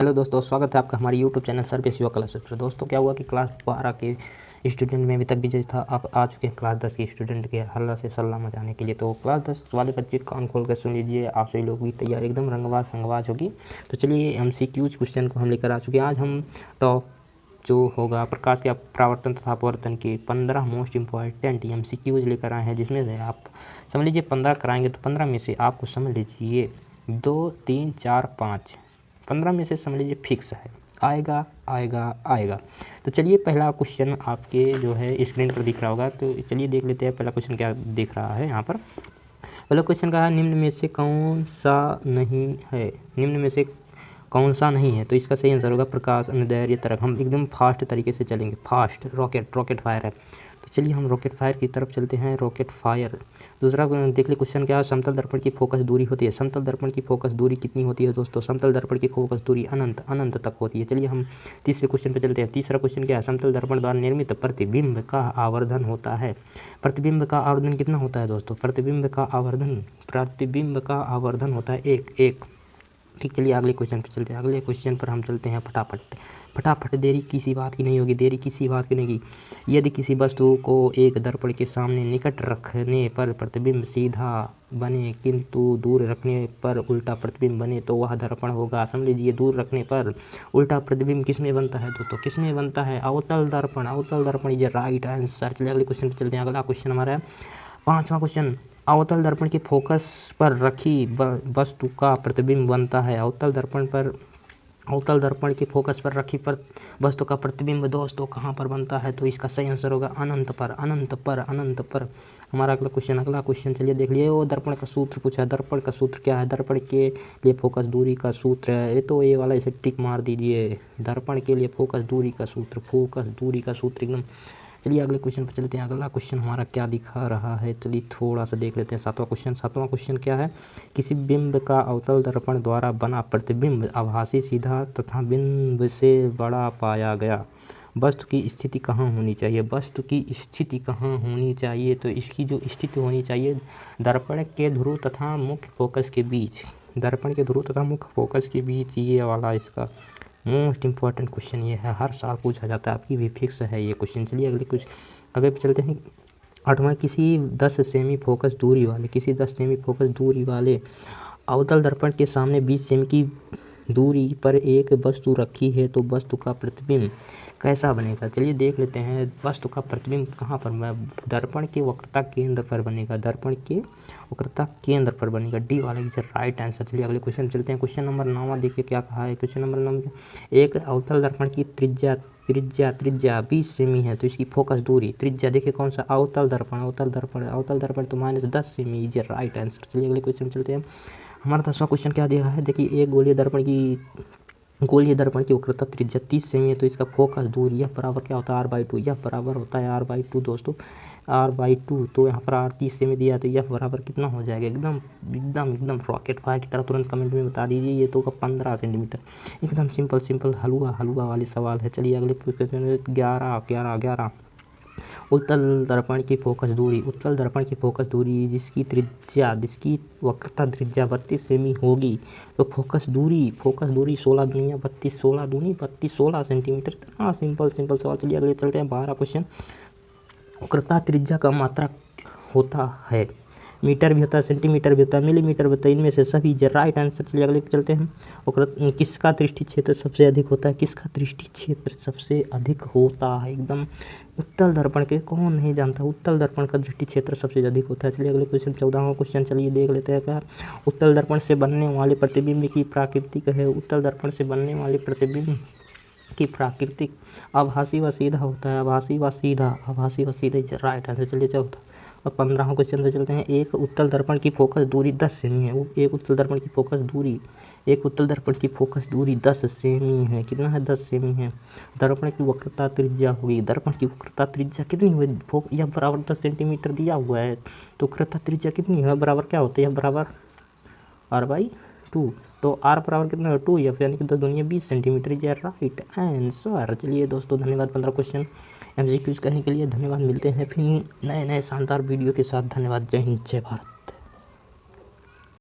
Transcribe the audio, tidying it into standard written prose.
Hello दोस्तों, स्वागत है आपका हमारे यूट्यूब चैनल सर पे शिवा क्लासेस पर। दोस्तों क्या हुआ कि क्लास 12 के स्टूडेंट में अभी तक विजय था, आप आ चुके हैं क्लास 10 के स्टूडेंट के हल्ला से सल्ला मचाने के लिए। तो क्लास 10 वाले बच्चे कान खोल कर सुन लीजिए, आप सभी लोग भी तैयार, एकदम रंगबाज संगवाज होगी। तो चलिए MCQs क्वेश्चन को हम लेकर आ चुके हैं। आज हम टॉप जो होगा प्रकाश के परावर्तन तथा अपवर्तन के 15 मोस्ट इम्पॉर्टेंट MCQs लेकर आए हैं, जिसमें से आप समझ लीजिए 15 कराएंगे तो 15 में से आपको समझ लीजिए 2, 3, 4, 5 15 में से समझ लीजिए फिक्स है, आएगा आएगा आएगा। तो चलिए पहला क्वेश्चन आपके जो है स्क्रीन पर दिख रहा होगा, तो चलिए देख लेते हैं पहला क्वेश्चन क्या दिख रहा है यहाँ पर। पहला क्वेश्चन का है, निम्न में से कौन सा नहीं है, निम्न में से कौन सा नहीं है। तो इसका सही आंसर होगा प्रकाश, अनुदैर्ध्य, तरंग। हम एकदम फास्ट तरीके से चलेंगे, फास्ट रॉकेट फायर है। तो चलिए हम रॉकेट फायर की तरफ चलते हैं, रॉकेट फायर। दूसरा देख ले क्वेश्चन क्या है, समतल दर्पण की फोकस दूरी होती है। समतल दर्पण की फोकस दूरी कितनी होती है दोस्तों? समतल दर्पण की फोकस दूरी अनंत तक होती है। चलिए हम तीसरे क्वेश्चन पर चलते हैं। तीसरा क्वेश्चन क्या है, समतल दर्पण द्वारा निर्मित प्रतिबिंब का आवर्धन होता है। प्रतिबिंब का आवर्धन कितना होता है दोस्तों? प्रतिबिंब का आवर्धन होता है एक। ठीक, चलिए अगले क्वेश्चन पर चलते हैं। अगले क्वेश्चन पर हम चलते हैं फटाफट। देरी किसी बात की नहीं होगी, देरी किसी बात की नहीं। यदि किसी वस्तु को एक दर्पण के सामने निकट रखने पर प्रतिबिंब सीधा बने, किंतु दूर रखने पर उल्टा प्रतिबिंब बने, तो वह दर्पण होगा। समझ लीजिए दूर रखने पर उल्टा प्रतिबिंब किस में बनता है दोस्तों? किस में बनता है? अवतल दर्पण इज राइट आंसर। चलिए अगले क्वेश्चन पर चलते हैं। अगला क्वेश्चन हमारा है 5वां क्वेश्चन, अवतल दर्पण के फोकस पर रखी वस्तु का प्रतिबिंब बनता है। अवतल दर्पण के फोकस पर रखी वस्तु का प्रतिबिंब दोस्तों कहाँ पर बनता है? तो इसका सही आंसर होगा अनंत पर। हमारा अगला क्वेश्चन चलिए देख लिए। वो दर्पण का सूत्र पूछा है। दर्पण का सूत्र क्या है? दर्पण के लिए फोकस दूरी का सूत्र है, ये तो ये वाला इसे टिक मार दीजिए। दर्पण के लिए फोकस दूरी का सूत्र एकदम। चलिए अगले क्वेश्चन पर चलते हैं। अगला क्वेश्चन हमारा क्या दिखा रहा है, चलिए थोड़ा सा देख लेते हैं। 7वां क्वेश्चन क्या है, किसी बिंब का अवतल दर्पण द्वारा बना प्रतिबिंब आभासी, सीधा तथा बिंब से बड़ा पाया गया। वस्तु की स्थिति कहाँ होनी चाहिए? तो इसकी जो स्थिति होनी चाहिए, दर्पण के ध्रुव तथा मुख्य फोकस के बीच, ये वाला इसका मोस्ट इम्पॉर्टेंट क्वेश्चन ये है, हर साल पूछा जाता है, आपकी भी फिक्स है ये क्वेश्चन। चलिए आगे चलते हैं। 8वां, किसी 10 सेमी फोकस दूरी वाले अवतल दर्पण के सामने 20 सेमी की दूरी पर एक वस्तु रखी है, तो वस्तु का प्रतिबिंब कैसा बनेगा? चलिए देख लेते हैं। वस्तु का प्रतिबिंब कहाँ पर? दर्पण के वक्रता केंद्र पर बनेगा। डी वाला इज राइट आंसर। चलिए अगले क्वेश्चन चलते हैं। क्वेश्चन नंबर 9 देखिए क्या कहा है। क्वेश्चन नंबर 9, एक अवतल दर्पण की त्रिज्या 20 सेमी है, तो इसकी फोकस दूरी त्रिज्या देखिए कौन सा? अवतल दर्पण तो -10 सेमी इज राइट आंसर। चलिए अगले क्वेश्चन चलते हैं। हमारा 10वां क्वेश्चन क्या दिया है, देखिए एक गोलीय दर्पण की वक्रता त्रिज्या 30 सेमी है, तो इसका फोकस दूरी यह बराबर क्या होता है? r/2। यह बराबर होता है r/2 दोस्तों, r/2। तो यहाँ पर r 30 सेमी दिया है, तो यह बराबर कितना हो जाएगा? एकदम रॉकेट फायर की तरह तुरंत कमेंट में बता दीजिए। ये तो 15 सेंटीमीटर। एकदम सिंपल हलवा वाले सवाल है। चलिए अगले क्वेश्चन 11। उत्तल दर्पण की फोकस दूरी जिसकी वक्रता त्रिज्या 32 सेमी होगी, तो फोकस दूरी 16 दूनी 32 16 सेंटीमीटर। हाँ, सिंपल सवाल। चलिए अगले चलते हैं। 12 क्वेश्चन, वक्रता त्रिज्या का मात्रक होता है, मीटर भी होता है, सेंटीमीटर भी होता है, मिलीमीटर भी होता है, इनमें से सभी राइट आंसर। चलिए अगले पे चलते हैं। किसका दृष्टि क्षेत्र सबसे अधिक होता है? एकदम उत्तल दर्पण के, कौन नहीं जानता, उत्तल दर्पण का दृष्टि क्षेत्र सबसे अधिक होता है। चलिए अगले क्वेश्चन 14वां क्वेश्चन चलिए देख लेते हैं क्या। उत्तल दर्पण से बनने वाले प्रतिबिंब की प्राकृतिक है। उत्तल दर्पण से बनने वाले प्रतिबिंब की प्राकृतिक आभासी व सीधा होता है। आभासी व सीधा इज राइट आंसर। चलिए 14 और 15वां क्वेश्चन पे चलते हैं। एक उत्तल दर्पण की फोकस दूरी 10 सेमी है। एक उत्तल दर्पण की फोकस दूरी 10 सेमी है। कितना है? 10 सेमी है। दर्पण की वक्रता त्रिज्या होगी, दर्पण की वक्रता त्रिज्या कितनी हुई? यह बराबर 10 सेंटीमीटर दिया हुआ है, तो वक्रता त्रिज्या कितनी है? बराबर क्या होता है? यह बराबर r/2। तो r बराबर कितना है? 2f, यानी कि 10 दूनी 20 सेंटीमीटर इज राइट आंसर। चलिए दोस्तों धन्यवाद 15 क्वेश्चन MCQs करने के लिए। धन्यवाद, मिलते हैं फिर नए शानदार वीडियो के साथ। धन्यवाद, जय हिंद, जय भारत।